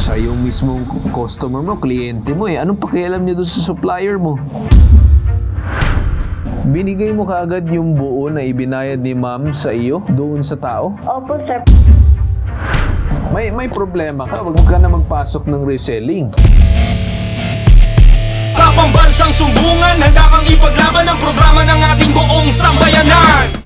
Siya yung mismong customer mo, kliyente mo eh. Anong pakialam niya doon sa supplier mo? Binigay mo kaagad yung buo na ibinayad ni ma'am sa iyo doon sa tao? Opo, sir. May problema ka, wag ka na magpasok ng reselling. Pambansang sumbungan, handa kang ipaglaban ang programa ng ating buong sambayanan.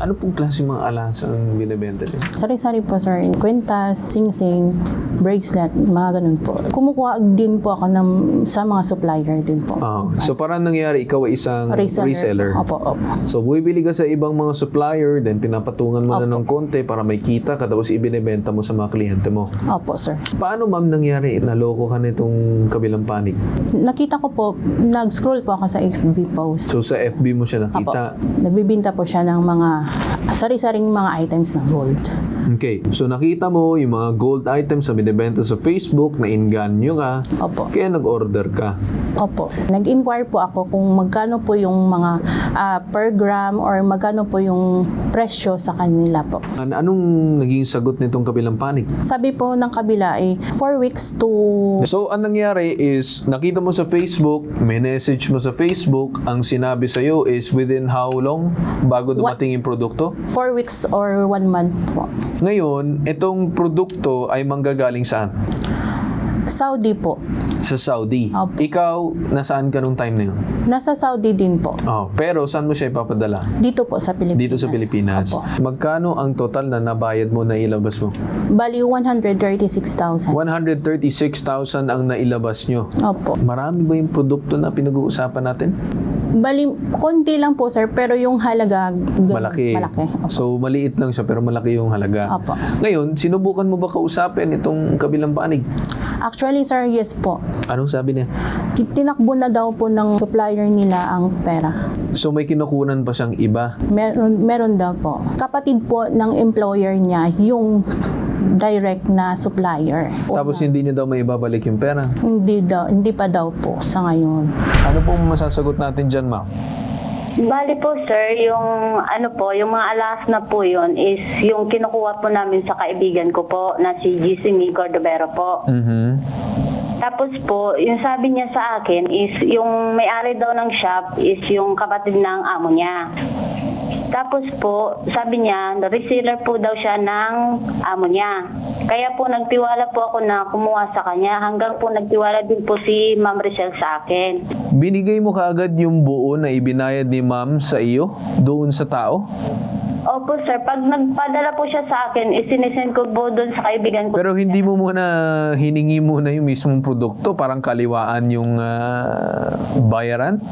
Ano pong klase mga alahas ang binibenta din? Sari-sari po, sir. Kwintas, sing-sing, bracelet, mga ganun po. Kumukuha din po ako sa mga supplier din po. So parang nangyari, ikaw ay isang reseller. Opo, opo. So bumibili ka sa ibang mga supplier, then pinapatungan mo na ng konti para may kita ka, tapos ibinibenta mo sa mga kliyente mo. Opo, sir. Paano ma'am nangyari? Naloko ka nitong kabilang panig? Nakita ko po, nag-scroll po ako sa FB post. So sa FB mo siya nakita? Opo. Nagbibinta po siya ng mga sari-saring mga items na gold. Okay. So nakita mo yung mga gold items na binibenta sa Facebook, na inganyo ka, Opo. kaya nag-order ka. Opo. Nag-inquire po ako kung magkano po yung mga per gram or magkano po yung presyo sa kanila po. Anong naging sagot nitong kabilang panig? Sabi po ng kabila ay 4 weeks to... So, ang nangyari is, nakita mo sa Facebook, may message mo sa Facebook, ang sinabi sa'yo is within how long bago dumating yung produkto? 4 weeks or 1 month po. Ngayon, itong produkto ay manggagaling saan? Saudi po. Sa Saudi. Opo. Ikaw, nasaan ka nung time na yun? Nasa Saudi din po. Oh, pero saan mo siya ipapadala? Dito po sa Pilipinas. Dito sa Pilipinas. Opo. Magkano ang total na nabayad mo na ilabas mo? Bali, 136,000. 136,000 ang nailabas nyo. Opo. Marami ba yung produkto na pinag-uusapan natin? Bali, konti lang po, sir, pero yung halaga Malaki. Malaki. Opo. So, maliit lang siya pero malaki yung halaga. Opo. Ngayon, sinubukan mo ba kausapin itong kabilang panig? Actually, sir, yes po. Anong sabi niya? Tinakbo na daw po ng supplier nila ang pera. So, may kinukunan pa siyang iba. Meron daw po. Kapatid po ng employer niya, yung direct na supplier. Tapos, hindi niya daw may ibabalik yung pera. Hindi pa daw po sa ngayon. Ano pong masasagot natin dyan, ma'am? Bali po, sir, yung yung mga alas na po yun is yung kinukuha po namin sa kaibigan ko po na si GC Cordovero po. Tapos po, yung sabi niya sa akin is yung may-ari daw ng shop is yung kapatid ng amo niya. Tapos po, sabi niya, reseller po daw siya ng amo niya. Kaya po nagtiwala po ako na kumuha sa kanya hanggang po nagtiwala din po si Ma'am Richelle sa akin. Binigay mo kaagad yung buo na ibinayad ni ma'am sa iyo doon sa tao? Opo, sir. Pag nagpadala po siya sa akin, isinisend ko po doon sa kaibigan ko. Pero hindi mo muna hiningi muna yung mismong produkto, parang kaliwaan yung bayaran?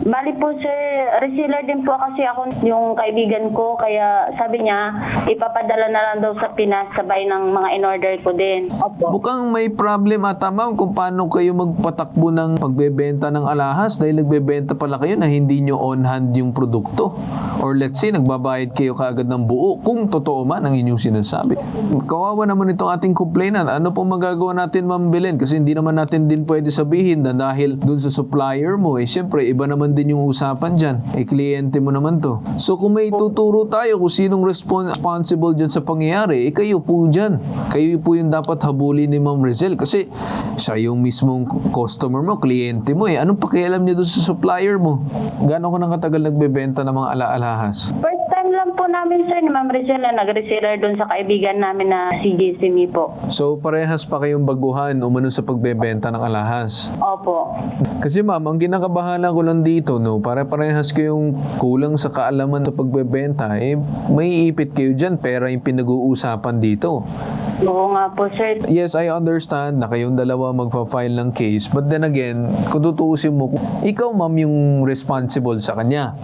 Bali po, sir, reseller din po kasi ako yung kaibigan ko. Kaya sabi niya, ipapadala na lang daw sa Pinas sabay ng mga in-order ko din. Opo. Mukhang may problem ata ma'am kung paano kayo magpatakbo ng pagbebenta ng alahas dahil nagbebenta pala kayo na hindi nyo on hand yung produkto. Or let's say, nagbabayad kayo kaagad ng buo kung totoo man ang inyong sinasabi. Kawawa naman itong ating complainant. Ano pong magagawa natin, Ma'am Belen? Kasi hindi naman natin din pwede sabihin na dahil dun sa supplier mo, syempre, iba naman din yung usapan dyan. Kliyente mo naman to. So, kung may tuturo tayo kung sinong responsible dyan sa pangyayari, kayo po dyan. Kayo po yung dapat habulin ni Ma'am Rizal kasi siya yung mismong customer mo, kliyente mo eh. Anong pakialam niya dun sa supplier mo? Gano'n ko nang katagal nagbebenta ng mga alahas? First time lang po namin, sir, ni Ma'am Richelle na nag-reseller doon sa kaibigan namin na si GC po. So, parehas pa kayong baguhan umano sa pagbebenta ng alahas. Opo. Kasi ma'am, ang kinakabahala ko lang dito, no, pare-parehas kayong kulang sa kaalaman sa pagbebenta, may ipit kayo dyan, pera yung pinag-uusapan dito. Oo nga po, sir. Yes, I understand na kayong dalawa magpa-file ng case, but then again, kung tutuusin mo, ikaw ma'am yung responsible sa kanya.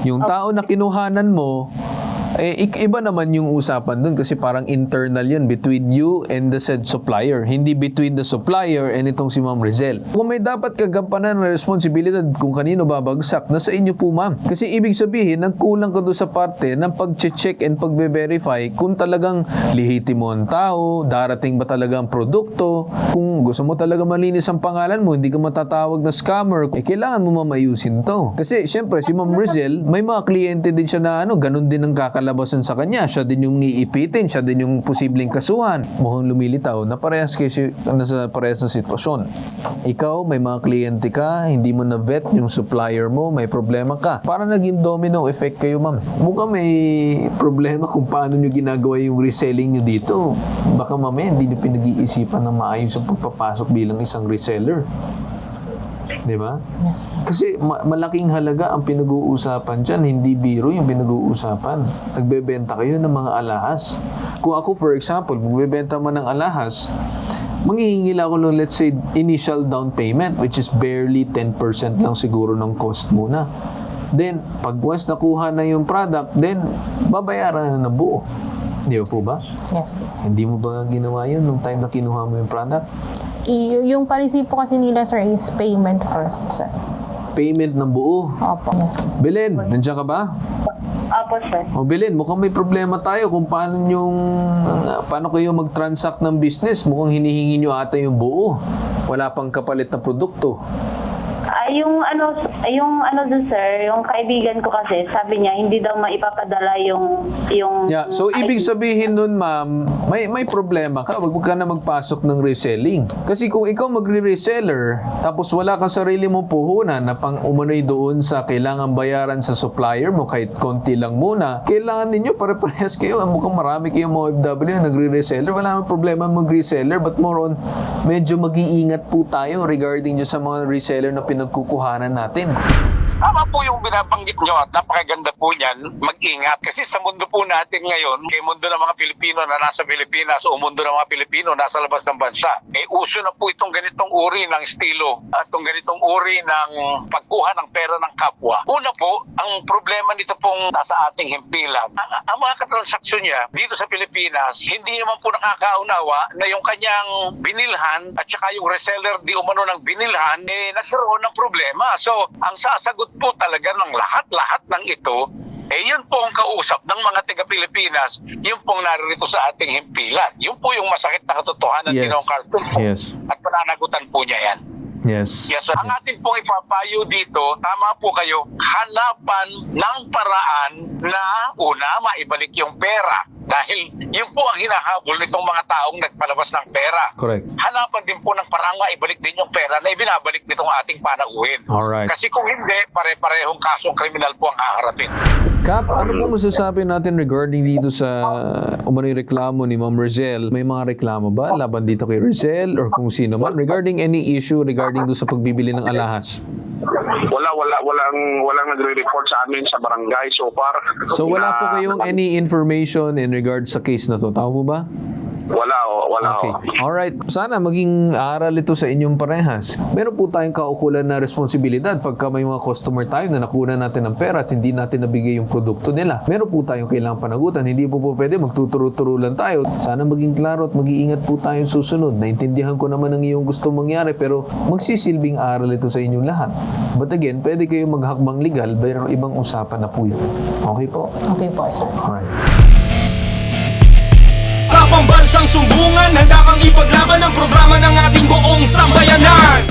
Yung tao na kinuhanan mo, iba naman yung usapan dun kasi parang internal yun between you and the said supplier. Hindi between the supplier and itong si Ma'am Rizal. Kung may dapat kagampanan na responsibilidad kung kanino babagsak, nasa inyo po ma'am. Kasi ibig sabihin, nagkulang ka doon sa parte ng pag-check and pagbe-verify kung talagang lihiti mo ang tao, darating ba talaga ang produkto, kung gusto mo talaga malinis ang pangalan mo, hindi ka matatawag na scammer, kailangan mo mamayusin to. Kasi syempre, si Ma'am Rizal, may mga kliyente din siya na ganun din ang kakalaman kalabasan sa kanya. Siya din yung iipitin, siya din yung posibleng kasuhan. Mukhang lumilitaw na parehas nasa parehas na sitwasyon. Ikaw, may mga kliyente ka, hindi mo na-vet yung supplier mo, may problema ka. Para naging domino effect kayo, ma'am. Mukhang may problema kung paano nyo ginagawa yung reselling nyo dito. Baka mamaya hindi nyo pinag-iisipan na maayos ang pagpapasok bilang isang reseller. Di ba? Yes po. Kasi malaking halaga ang pinag-uusapan dyan, hindi biro yung pinag-uusapan. Nagbebenta kayo ng mga alahas. Kung ako, for example, magbebenta man ng alahas, manghihingi lang ako ng, let's say, initial down payment, which is barely 10% lang siguro ng cost muna. Then, pag once nakuha na yung product, then, babayaran na ng buo. Di ba po ba? Yes po. Hindi mo ba ginawa yun nung time na kinuha mo yung product? Yung policy po kasi nila, sir, is payment first, sir. Payment ng buo. Opo. Yes. Belen, nandiyan ka ba? Opo, sir. O Belen, mukhang may problema tayo kung paano kayo mag-transact ng business. Mukhang hinihingi nyo ata yung buo. Wala pang kapalit na produkto. Yung ano doon, sir, yung kaibigan ko kasi, sabi niya, hindi daw maipapadala yung Yeah, so ibig sabihin nun, ma'am, may problema ka. Huwag ka na magpasok ng reselling. Kasi kung ikaw magre-reseller, tapos wala kang sarili mong puhunan na pang umano'y doon sa kailangan bayaran sa supplier mo, kahit konti lang muna, kailangan ninyo pare-parehas kayo. Mukhang marami kayong mga OFW na nagre-reseller. Wala nang problema mag-reseller, but more on, medyo mag-iingat po tayo regarding dyan sa mga reseller na pinagkukuhanan natin. Tama po yung binabanggit nyo at napakaganda po niyan, mag-ingat. Kasi sa mundo po natin ngayon, kay mundo ng mga Pilipino na nasa Pilipinas o mundo ng mga Pilipino nasa labas ng bansa, uso na po itong ganitong uri ng estilo at itong ganitong uri ng pagkuha ng pera ng kapwa. Una po, ang problema nito pong nasa ating himpilan. Ang mga katransaksyon niya dito sa Pilipinas, hindi naman po nakakaunawa na yung kanyang binilhan at saka yung reseller di umano ng binilhan, nagkaroon ng problema. So, ang sasagot po talaga ng lahat-lahat ng ito, yun po ang kausap ng mga taga-Pilipinas, yun pong naririto sa ating himpilan. Yun po yung masakit na katotohanan Yes. Ginoong Carlton po. Yes. At pananagutan po niya yan. Yes. Yes, so ang atin pong ipapayo dito, tama po kayo, hanapan ng paraan na una, maibalik yung pera. Dahil yun po ang hinahabol nitong mga taong nagpalabas ng pera. Correct. Hanapan din po ng parang maibalik din yung pera na ibinabalik nitong ating panauhin. Alright. Kasi kung hindi, pare-parehong kasong kriminal po ang haharapin. Kap, ano po masasabi natin regarding dito sa umano'y reklamo ni Ma'am Rizel? May mga reklamo ba laban dito kay Rizel or kung sino man regarding any issue regarding doon sa pagbibili ng alahas? Walang nagre-report sa amin sa barangay so far. So wala po kayong any information in regards sa case na to? Tama po ba? Wala. Okay. Alright. Sana maging aral ito sa inyong parehas. Meron po tayong kaukulan na responsibilidad pagka may mga customer tayo na nakuha natin ng pera at hindi natin nabigay yung produkto nila. Meron po tayong kailangang panagutan. Hindi po pwede magtuturo-turo lang tayo. Sana maging klaro at mag-iingat po tayong susunod. Naintindihan ko naman ang iyong gusto mangyari pero magsisilbing aral ito sa inyong lahat. But again, pwede kayong maghakbang legal pero ibang usapan na po yun. Okay po? Okay po, sir. Alright. Pambansang sumbungan, handa kang ipaglaban ang programa ng ating buong sambayanan.